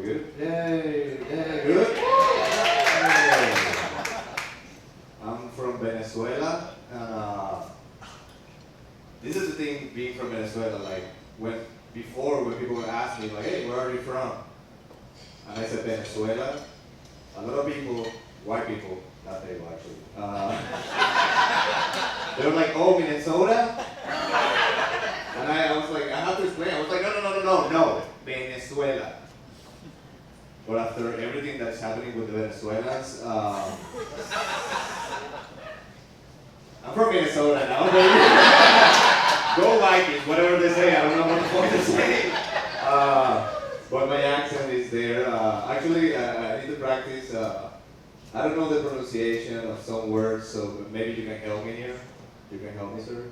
we good? Yay! Yay! Good? Yay. I'm from Venezuela. This is the thing being from Venezuela. Like when people would ask me like, "Hey, where are you from?" And I said Venezuela. A lot of people, white people, not they actually, they were like, "Oh, Minnesota." And I was like, I have to explain. I was like, no, Venezuela. But after everything that's happening with the Venezuelans, I'm from Minnesota now, baby. Go Vikings, whatever they say, I don't know what the fuck they say. But my accent is there. Actually, I need to practice. I don't know the pronunciation of some words, so maybe you can help me here. You can help me, sir?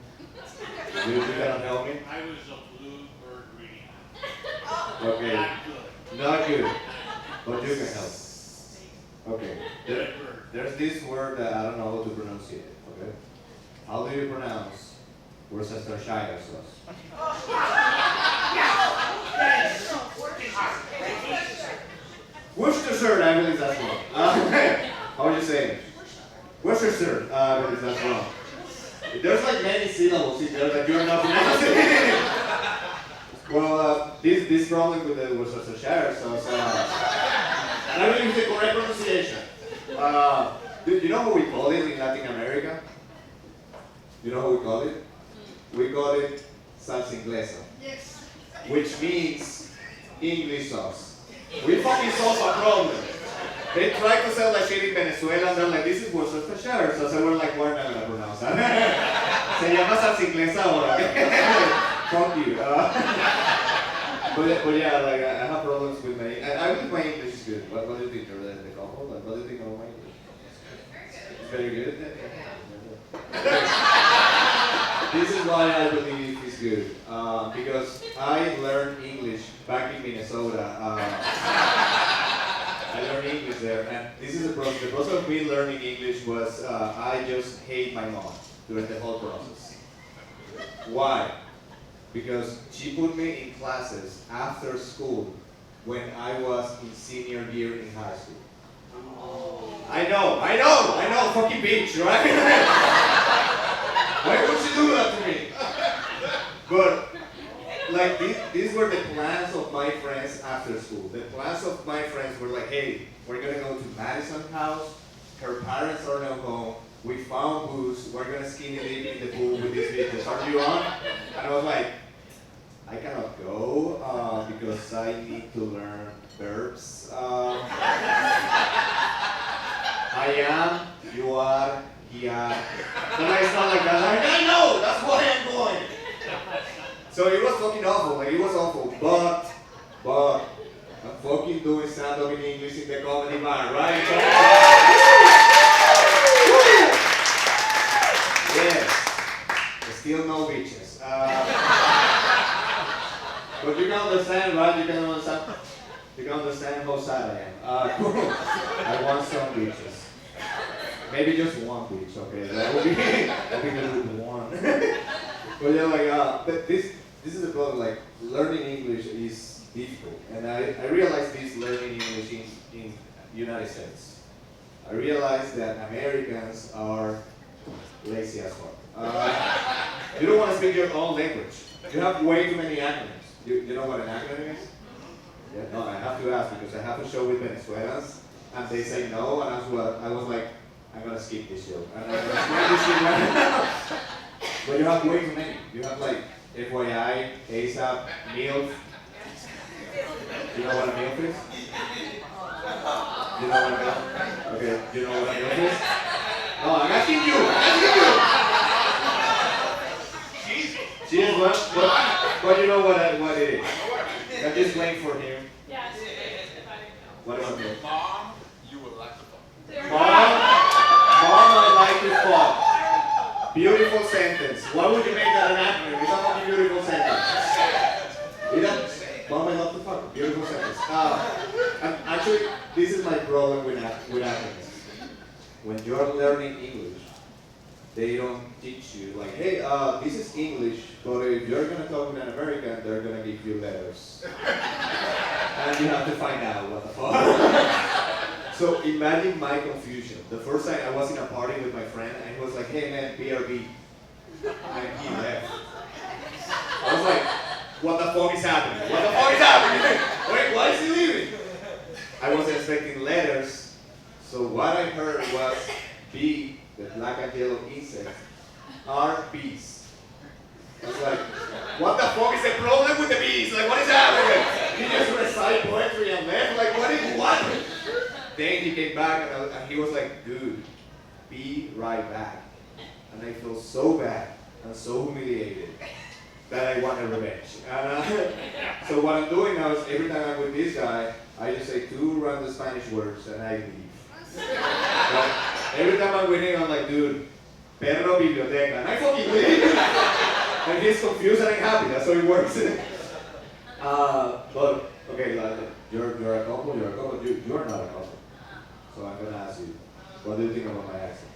You cannot help me? I was a bluebird reading. Okay. Not good. Not good. But you can help. Okay. Red bird. There's this word that I don't know how to pronounce it. Okay. How do you pronounce Worcestershire sauce? Worcestershire, I believe that's wrong. How would you say it? Worcestershire, I believe that's wrong. There's like many syllables in there that you're not pronouncing. Well, this problem with the Worcestershire sauce, and I believe it's the correct pronunciation. Do you know what we call it in Latin America? You know what we call it? We call it salsa inglesa. Yes. Which means English sauce. We fucking solve a problem. They try to sell that shit in Venezuela and they're like, this is Worcestershire. So we're like, we're not gonna pronounce that. Se llama salsa inglesa ahora. Fuck you. But yeah, like I have problems with my, I believe my English is good. What do you think? The couple? Like, what do you think of my English? It's very good. This is why I believe it's good. Because I learned English back in Minnesota. I learned English there, and this is the process. The process of me learning English was I just hate my mom during the whole process. Why? Because she put me in classes after school when I was in senior year in high school. I know, fucking bitch, right? Why would you do that to me? But, like, these were the plans of my friends after school. The plans of my friends were like, hey, we're gonna go to Madison's house, her parents are not home, we found booze, we're gonna skinny dip in the pool with these bitches, are you on? And I was like, I cannot go because I need to learn verbs. I am, you are, he are. But it's not like that. Like, I know, that's why I'm going. So it was fucking awful, like it was awful. But I'm fucking doing stand-up in English in the comedy bar, right? Yes. Still no bitches. But you can understand, right? You can understand how sad I am. I want some bitches. Maybe just one beach, okay? That would be good with one. But yeah, like, but this is the problem. Like, learning English is difficult, and I realized this learning English in United States. I realized that Americans are lazy as fuck. You don't want to speak your own language. You have way too many acronyms. You know what an acronym is? Yeah, no, I have to ask because I have a show with Venezuelans, and they say no, and I was like, I'm gonna skip this show. And I'm gonna skip this shit right now. But you have way too many. You have like FYI, ASAP, MILF. You know what a MILF is? You know what a MILF? Okay, you know what a MILF is? No, I'm asking you. She is what? But you know what it is. I'm just waiting for him. Yes. What about MILF? Mom, you would like to fuck. Mom, I like to fuck. Beautiful sentence. Why would you make that an acronym? It's a fucking beautiful sentence. Mom, I love to fuck. Beautiful sentence. Actually, this is my problem with acronyms. When you're learning English, they don't teach you like, hey, this is English, but if you're gonna talk with an American, they're gonna give you letters. and you have to find out what the fuck. So imagine my confusion. The first time I was in a party with my friend, and he was like, "Hey man, BRB," and he left. I was like, "What the fuck is happening? What the fuck is happening? Wait, why is he leaving?" I was expecting letters, so what I heard was B, the black and yellow insect, are bees. I was like, what the fuck is the problem with the bees? Like, what is happening? He just recite poetry and left. Like, what? Then he came back and he was like, dude, be right back. And I felt so bad and so humiliated that I wanted revenge. And so what I'm doing now is every time I'm with this guy, I just say 2 random Spanish words and I leave. Like, every time I'm with him, I'm like, dude, perro biblioteca. And I fucking leave. And he's confused and I'm happy. That's how it works. But, okay, like, you're a couple, you're not a couple. So I'm going to ask you, what do you think about my accent?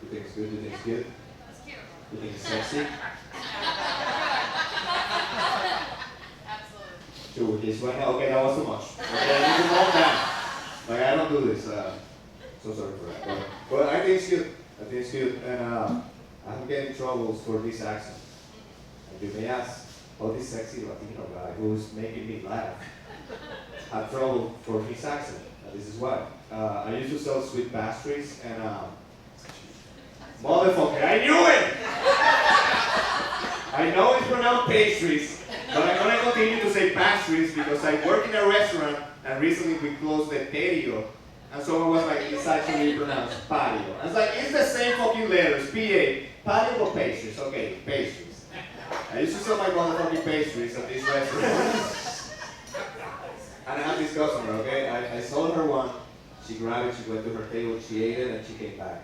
You think it's good? You think it's good? That's cute. You think it's sexy? Absolutely. Sure, this one. Okay, that was too much. Okay, I need to calm down. Like, I don't do this. So sorry for that. But I think it's good. I think it's good. And I'm getting troubles for this accent. And you may ask, how this sexy Latino guy who's making me laugh had trouble for his accent. And this is why. I used to sell sweet pastries and motherfucker, I knew it! I know it's pronounced pastries, but I'm gonna continue to say pastries because I work in a restaurant and recently we closed the patio. And someone was like, it's actually pronounced patio. I was like, it's the same fucking letters, P-A, patio or pastries? Okay, pastries. I used to sell my motherfucking pastries at this restaurant. And I had this customer, okay? I sold her one, she grabbed it, she went to her table, she ate it, and she came back.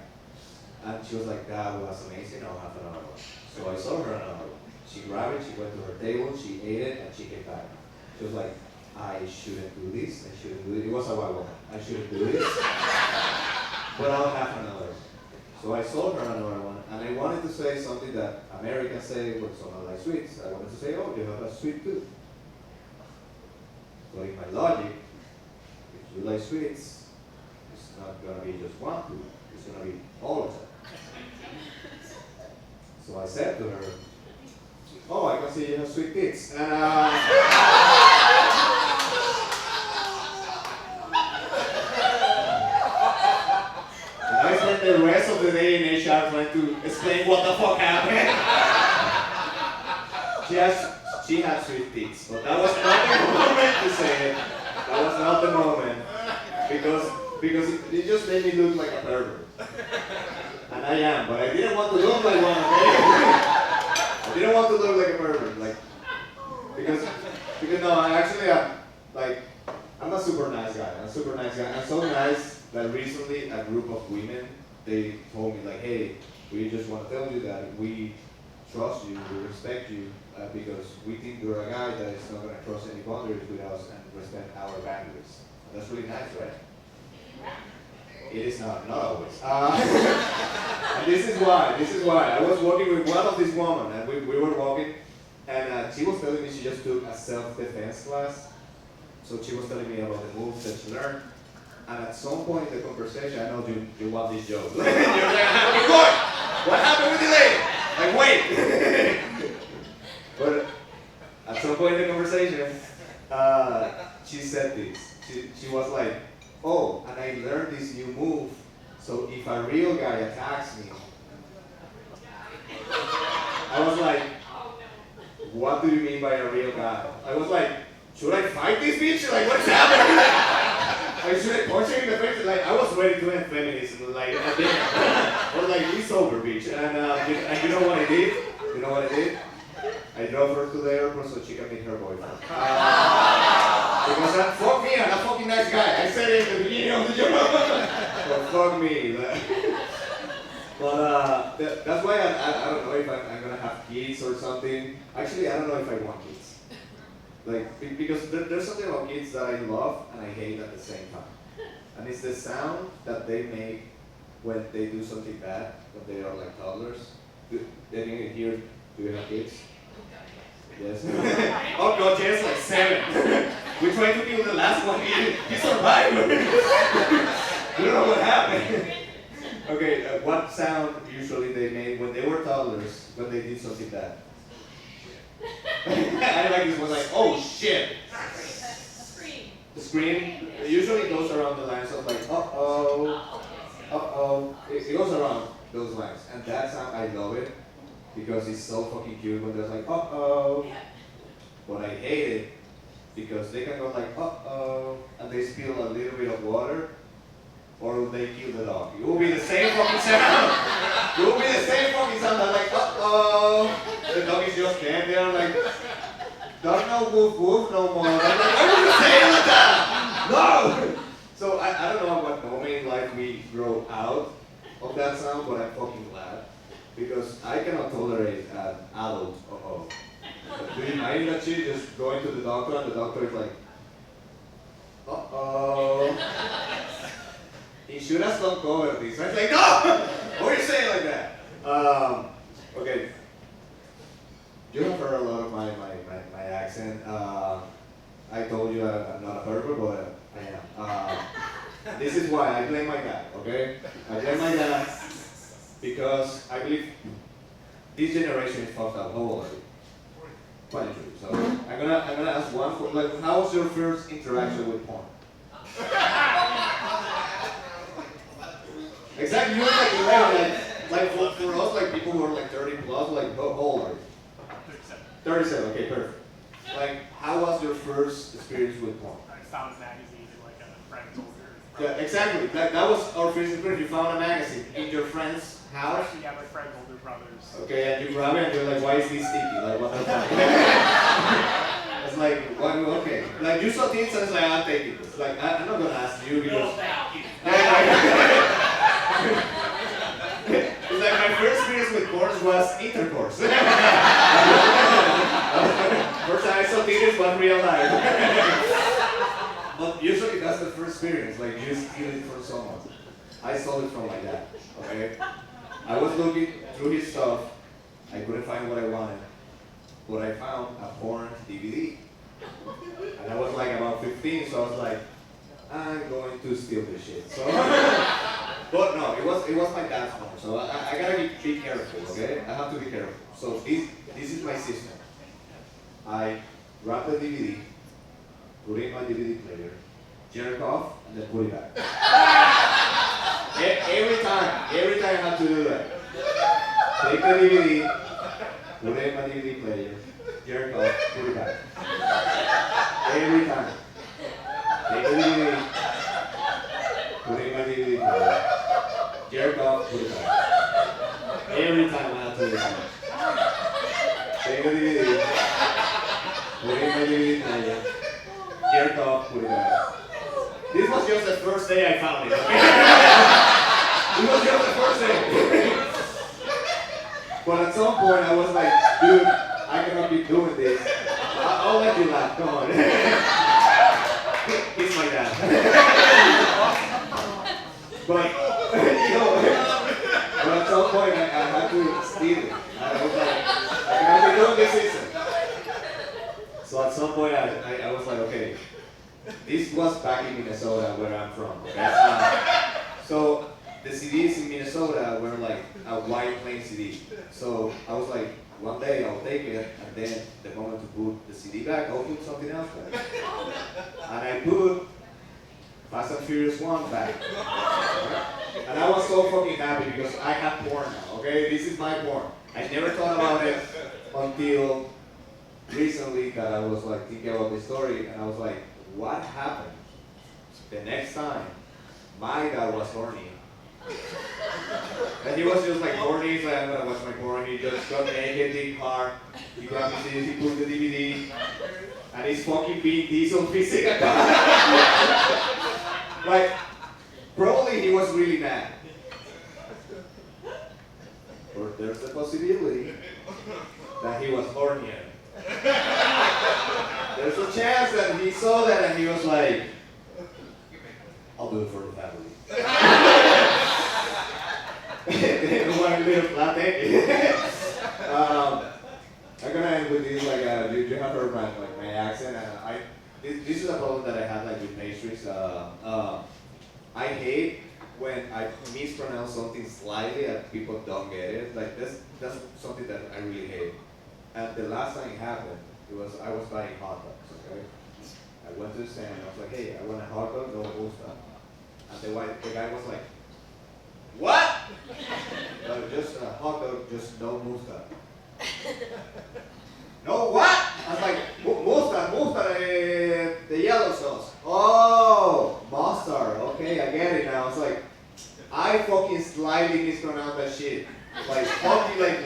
And she was like, that was amazing, I'll have another one. So I sold her another one. She grabbed it, she went to her table, she ate it, and she came back. She was like, I shouldn't do this, I shouldn't do it. It was a white woman. I shouldn't do this, but I'll have another one. So I sold her another one, and I wanted to say something that Americans say when someone likes sweets. I wanted to say, oh, you have a sweet tooth. But in my logic, if you like sweets, it's not going to be just one tooth, it's going to be all of them. So I said to her, oh, I can see you have sweet teeth. And I spent the rest of the day in HR trying to explain what the fuck happened. She had sweet teeth, but that was not the moment to say it. That was not the moment. Because it just made me look like a pervert. And I am, but I didn't want to look like one, okay? I didn't want to look like a pervert, like, because no, I actually am, like, I'm a super nice guy. I'm so nice that recently a group of women, they told me like, hey, we just want to tell you that we trust you, we respect you, because we think you're a guy that is not going to cross any boundaries with us and respect our boundaries. And that's really nice, right? It is not always. And this is why. I was working with one of these women, and we were walking, and she was telling me she just took a self-defense class. So she was telling me about the moves that she learned. And at some point in the conversation, I know you want this joke. You're like, what happened with the lady? Like, wait. But at some point in the conversation, she said this. She was like, oh, and I learned this new move, so if a real guy attacks me, I was like, what do you mean by a real guy? I was like, should I fight this bitch? Like, what's happening? Like, should I punch her in the face? Like, I was ready to end feminism, like, at dinner. I was like, it's over, bitch. And you know what I did? You know what I did? I drove her to the airport so she can meet her boyfriend. Because fuck me, I'm a fucking nice guy. I said it at the beginning of the job. But fuck me. But that's why I don't know if I'm gonna have kids or something. Actually, I don't know if I want kids. Like, because there's something about kids that I love and I hate at the same time. And it's the sound that they make when they do something bad, when they are like toddlers. They didn't hear, do you have kids? Yes. Oh god, yes, like 7. We tried to kill the last one. He survived. We don't know what happened. Okay, what sound usually they made when they were toddlers when they did something bad? I like this one, like, oh shit. Scream. The scream usually goes around the lines of like, uh-oh, uh-oh. It goes around those lines. And that sound, I love it because it's so fucking cute when they're like, uh-oh. But I hate it because they can go like, uh-oh, and they spill a little bit of water, or they kill the dog. It will be the same fucking sound. It will be the same fucking sound. They're like, uh-oh. The dog is just dead there, like, dog no woof woof no more. I'm like, why would you say it like that? No! So I don't know what moment in life we grow out of that sound, but I'm fucking glad. Because I cannot tolerate an adult uh-oh. Do you mind that shit? Just going to the doctor and the doctor is like, uh-oh. He should have not covered this. I was like, no! Why are you saying like that? Okay. You have heard a lot of my accent. I told you I'm not a Berber, but I am. This is why I blame my dad, okay? I blame my dad because I believe this generation is fucked up. How old are you? 22. So I'm gonna ask one. Like, how was your first interaction with porn? Exactly. You were like 11. Like for us, like people who are like 30 plus. Like, how old are you? 37. Okay, perfect. Like, how was your first experience with porn? I found a magazine in like a friend's older. Yeah, exactly. That was our first experience. You found a magazine in your friend's house. Yeah, my friend's older brothers. Okay, and you grab it and you're like, why is this sticky? Like, what the fuck? It's like, what? Okay. Like, you saw things and it's like, I'll take it. It's like, I'm not gonna ask you because. It's like my first experience with porn was intercourse. First time I saw titties was real life. But usually that's the first experience, like you steal it from someone. I stole it from my dad, okay? I was looking through his stuff, I couldn't find what I wanted, but I found a porn DVD. And I was like about 15, so I was like, I'm going to steal this shit. So, but no, it was my dad's porn, so I gotta be careful, okay? I have to be careful. So this is my system. I wrap the DVD, put it in my DVD player, jerk off, and then put it back. Every time I have to do that. Take the DVD, put it in my DVD player, jerk off, put it back. Every time. Take the DVD, put it in my DVD player, jerk off, put it back. Every time I have to do that. Take the DVD, put it in my DVD player, jerk off, put it back. This was just the first day I found it, okay? This was just the first day. But at some point I was like, dude, I cannot be doing this. I'll let you laugh, come on. He's my dad. But, but at some point I had to steal it. I was like, I cannot be doing this season. So at some point I was like, okay, this was back in Minnesota where I'm from. Okay? So the CDs in Minnesota were like a white plain CD. So I was like, one day I'll take it, and then the moment to put the CD back, I'll put something else back. And I put Fast and Furious 1 back. And I was so fucking happy because I have porn now, okay? This is my porn. I never thought about it until recently that I was like thinking about this story, and I was like, what happened the next time my dad was horny? And he was just like horny, he's like, I'm gonna watch my porn. He just got naked in the car, he grabbed his CD, he put the DVD, and he's fucking being Diesel physical. Like, probably he was really mad. Or there's the possibility that he was hornier. There's a chance that he saw that and he was like, I'll do it for the family. One little flat egg. I'm gonna end with this, like, you have heard my accent, and this is a problem that I have, like, with pastries. I hate when I mispronounce something slightly and people don't get it. Like, that's something that I really hate. And the last time it happened, I was buying hot dogs, okay? I went to the stand and I was like, hey, I want a hot dog, no gusta. And the guy was like, what? No, just a hot dog, just no musta. No what? I was like, musta, the yellow sauce. Oh, mustard. Okay, I get it now. It's like, I fucking slightly mispronounced that shit. Like, fucking, like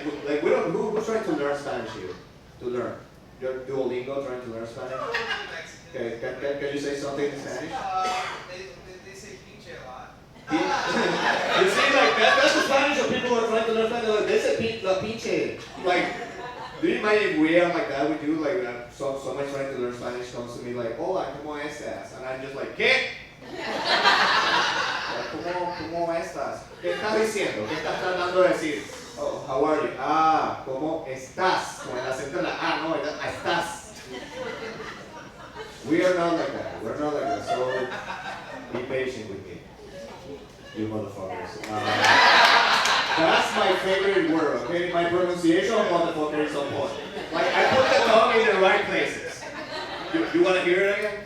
who's trying to learn Spanish here? To learn. You're Duolingo trying to learn Spanish? Okay, can you say something in Spanish? They say pinche a lot. You see, like, that's the Spanish of people who are trying to learn Spanish. Like, they say la pinche. Like, do you mind if we are like that? We do, like, someone trying to learn Spanish comes to me like, hola, ¿cómo estás? And I'm just like, ¿qué? ¿Cómo estás? ¿Qué estás diciendo? ¿Qué estás tratando de decir? Oh, how are you? Ah, ¿cómo estás? Con el acento en la A, no, estás. We are not like that. We're not like that. So be patient with me, you motherfuckers. That's my favorite word, okay? My pronunciation of motherfucker is on point. Like, I put the tongue in the right places. You want to hear it again?